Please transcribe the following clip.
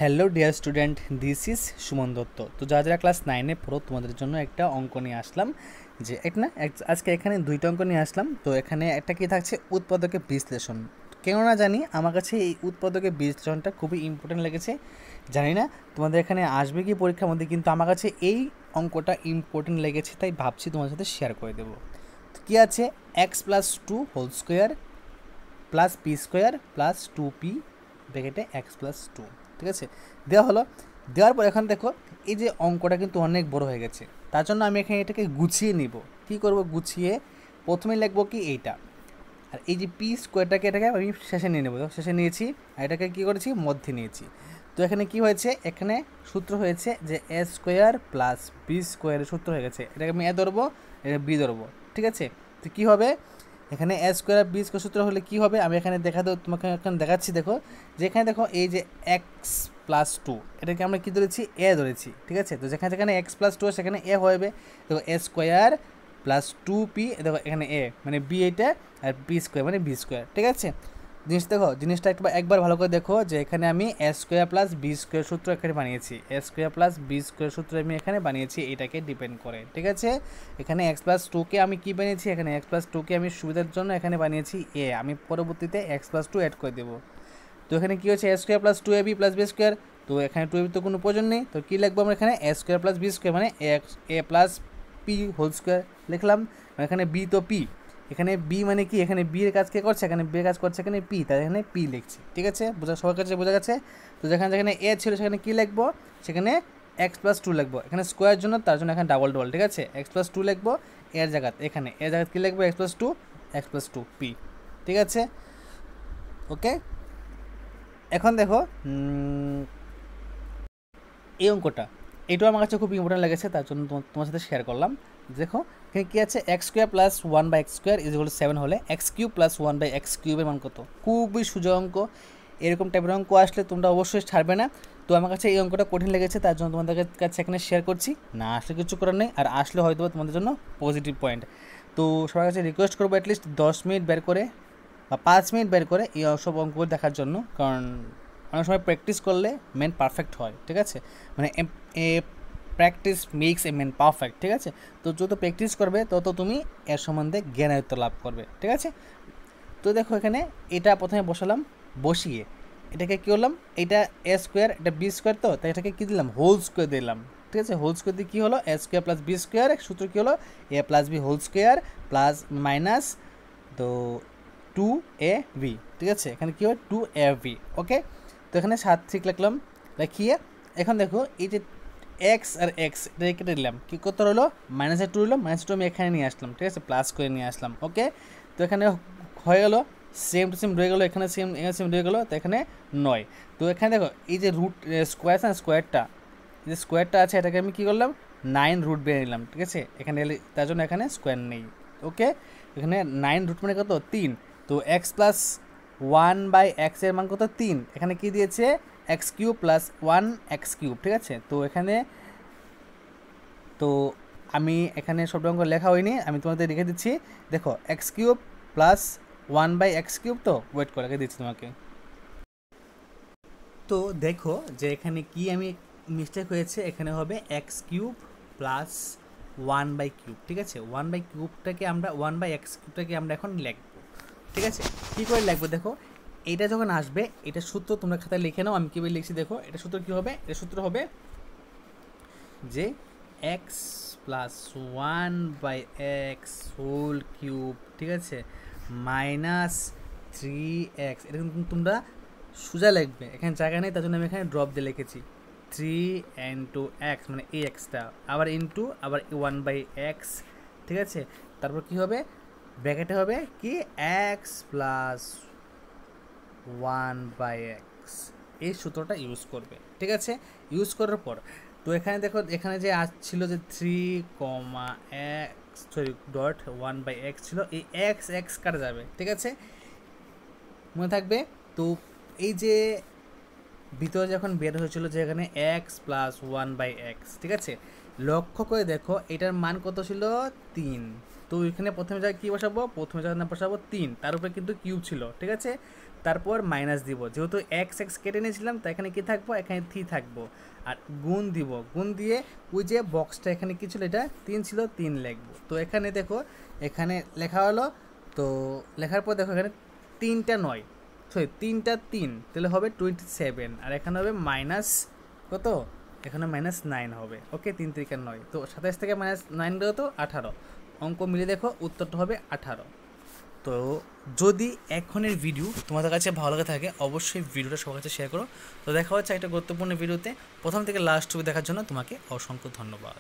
Hello dear student, this is Suman Dutta. তো যারা যারা ক্লাস 9-এ পড়ো তোমাদের জন্য একটা অঙ্ক নিয়ে আসলাম। যে এক না আজকে এখানে দুইটা অঙ্ক নিয়ে আসলাম। তো এখানে একটা কি থাকছে, উৎপাদকের বিশ্লেষণ। কেন না জানি, আমার কাছে এই উৎপাদকের বিশ্লেষণটা খুবই ইম্পর্টেন্ট লেগেছে। জানি না তোমাদের এখানে আসবে কি পরীক্ষার মধ্যে, কিন্তু আমার কাছে এই অঙ্কটা ইম্পর্টেন্ট লেগেছে, তাই ভাবছি তোমার সাথে শেয়ার করে দেবো। তো কী আছে, x+2² plus p² plus 2p ব্র্যাকেটে x+2, ঠিক আছে, দেওয়া হলো। দেওয়ার পর এখন দেখো, এই যে অঙ্কটা কিন্তু অনেক বড় হয়ে গেছে, তার জন্য আমি এখানে এটাকে গুছিয়ে নিব। কি করব, গুছিয়ে প্রথমে লিখবো কি এইটা, আর এই যে p² এটাকে আমি শেষে নিয়ে নেবো। শেষে নিয়েছি, আর এটাকে কী করেছি, মধ্যে নিয়েছি। তো এখানে কি হয়েছে, এখানে সূত্র হয়েছে যে a² প্লাস b² সূত্র হয়ে গেছে। এটাকে আমি এ ধরবো, এটা বি ধরবো, ঠিক আছে। তো কী হবে, এখানে a² b² সূত্র হলে কি হবে, আমি এখানে তোমাকে এখন দেখাচ্ছি। দেখো যে এখানে দেখো, এই যে x+2 এটাকে আমরা কী ধরেছি, এ ধরেছি, ঠিক আছে। তো যেখানে যেখানে x+2 সেখানে এ হবে। দেখো a² প্লাস 2p, দেখো এখানে এ মানে বি এইটা, আর b² মানে b², ঠিক আছে। জিনিসটা একবার ভালো করে দেখো, যে এখানে আমি a² প্লাস b² সূত্র এখানে বানিয়েছি, a² প্লাস b² সূত্র আমি এখানে বানিয়েছি, এটাকে ডিপেন্ড করে, ঠিক আছে। এখানে x+2কে আমি কি বানিয়েছি, এখানে x+2কে আমি সুবিধার জন্য এখানে বানিয়েছি এ, আমি পরবর্তীতে x+2 অ্যাড করে দেবো। তো এখানে কী হচ্ছে, a² plus 2ab plus b²। তো এখানে 2ab তো কোনো প্রয়োজন নেই, তো কী লিখবো আমরা এখানে, a² প্লাস b² মানে এ প্লাস p² লিখলাম। এখানে b তো p, এখানে বি মানে কি, এখানে বি এর কাজ কে করছে, এখানে বি এর কাজ করছে এখানে পি, তাই এখানে পি লিখছি, ঠিক আছে। সবার কাছে বোঝা গেছে। তো যেখানে যেখানে এ ছিল সেখানে কী লিখবো, সেখানে x+2 লিখবো। এখানে স্কোয়ার জন্য, তার জন্য এখানে ডাবল, ঠিক আছে। x+2 লিখবো এর জায়গাতে, এখানে এর জায়গাতে কী লিখবো, x+2 পি, ঠিক আছে, ওকে। এখন দেখো এই অঙ্কটা, এটাও আমার কাছে খুব ইম্পর্টেন্ট লেগেছে, তার জন্য তোমার সাথে শেয়ার করলাম। দেখো এখানে কী আছে, x² প্লাস 1/x² = 7 হলে x³ প্লাস 1/x³ এর মান কত। খুবই সোজা অঙ্ক। এরকম টাইপের অঙ্ক আসলে তোমরা অবশ্যই ছাড়বে না। তো আমার কাছে এই অঙ্কটা কঠিন লেগেছে, তার জন্য তোমাদের কাছে এখানে শেয়ার করছি। না আসলে কিছু করার নেই, আর আসলে হয়তো তোমাদের জন্য পজিটিভ পয়েন্ট। তো সবার কাছে রিকোয়েস্ট করবো অ্যাটলিস্ট 10 মিনিট বের করে বা 5 মিনিট বের করে এই সব অঙ্কগুলো দেখার জন্য, কারণ অনেক সময় প্র্যাকটিস করলে মেন পারফেক্ট হয়, ঠিক আছে। মানে practice makes a man perfect, ঠিক আছে। তো যত প্র্যাকটিস করবে তত তুমি এর সম্বন্ধে জ্ঞানায়ত্ত লাভ করবে, ঠিক আছে। তো দেখো এখানে এটা প্রথমে বসালাম, বসিয়ে এটাকে কী করলাম, এটা a², এটা b², তো তাই এটাকে কী দিলাম, হোল স্কোয়ার দিলাম, ঠিক আছে। হোল স্কোয়ার দিয়ে কী হলো, a² প্লাস b² সূত্র কী হলো, a plus B whole square plus minus তো 2ab, ঠিক আছে। এখানে কী হয়, 2ab, ওকে। তো এখানে 7 লিখলাম, লিখিয়ে এখন দেখো এই যে এক্স আর এক্স এটা কেটে দিলাম, কী কত হলো, -2 হলো। -2 আমি এখানে নিয়ে আসলাম, ঠিক আছে, প্লাস করে নিয়ে আসলাম, ওকে। তো এখানে হয়ে গেলো, সেম টু সেম রয়ে গেলো, এখানে সেম রয়ে গেলো, তো এখানে 9। তো এখানে দেখো এই যে রুট স্কোয়ার আছে না, যে স্কোয়ারটা আছে এটাকে আমি কী করলাম, 9 রুট বেড়ে নিলাম, ঠিক আছে। এখানে তার জন্য এখানে স্কোয়ার নেই, ওকে। এখানে 9 রুট মানে কত, 3। তো x+1/x এর মান কত, 3। এখানে কি দিয়েছে, x³ প্লাস 1x³, ঠিক আছে। তো এখানে তো আমি এখানে সব অঙ্ক লেখা হয়নি, আমি তোমাদের লিখে দিচ্ছি। দেখো x³ প্লাস 1/x³, তো ওয়েট করে রেখে দিচ্ছি তোমাকে। তো দেখো যে এখানে কি আমি মিস্টেক হয়েছে, এখানে হবে x³ প্লাস 1/3, ঠিক আছে। 1/3টাকে আমরা 1/x³ আমরা এখন লিখবো, ঠিক আছে। কী করে লিখবো, দেখো এটা যখন আসবে, এটা সূত্র তোমরা খাতায় লিখে নাও, আমি কীভাবে লিখছি দেখো। এটা সূত্র কী হবে, এটা সূত্র হবে যে x plus 1/x whole cube, ঠিক আছে, মাইনাস 3x। এটা কিন্তু তোমরা সোজা লিখবে, এখানে জায়গা নেই, তার জন্য আমি এখানে ড্রপ দিয়ে লিখেছি 3 ইন্টু এক্স, মানে এই এক্সটা আবার ইন্টু আবার 1/x, ঠিক আছে। তারপর কি হবে, ব্র্যাকেটে হবে কি এক্স প্লাস 1/x, এই সূত্রটা ইউজ করবে, ঠিক আছে। ইউজ করার পর তো এখানে দেখো, এখানে যে আসছিল যে 3,1 ছিল, এই x কাটা যাবে, ঠিক আছে, মনে থাকবে। তো এই যে ভিতরে যখন বের হয়েছিল যে এখানে এক্স প্লাস 1/x, ঠিক আছে, লক্ষ্য করে দেখো এটার মান কত ছিল, 3, তো এখানে প্রথমে জায়গায় কী বসাবো, প্রথমে জায়গায় বসাবো 3, তার উপরে কিন্তু কিউব ছিল, ঠিক আছে। তারপর মাইনাস দিব, যেহেতু এক্স এক্স কেটে নিয়েছিলাম তো এখানে কী থাকবো, এখানে 3 থাকবো। আর গুণ দিব, গুণ দিয়ে ওই যে বক্সটা এখানে কী ছিল, এটা 3 ছিল, 3 লিখবো। তো এখানে দেখো এখানে লেখা হলো, তো লেখার পর দেখো এখানে 3টা 9, সরি 3টা 3, তাহলে হবে 27, আর এখানে হবে মাইনাস কত, এখানে -9 হবে। ওকে, 3 3 9, তো 27 থেকে -9 গেলে তো 18, অঙ্ক মিলে দেখো উত্তরটা হবে 18। তো যদি এখনের ভিডিও তোমাদের কাছে ভালো লাগে থাকে অবশ্যই ভিডিওটা সবার কাছে শেয়ার করো। তো দেখা হচ্ছে একটা গুরুত্বপূর্ণ ভিডিওতে, প্রথম থেকে লাস্ট অবধি দেখার জন্য তোমাকে অসংখ্য ধন্যবাদ।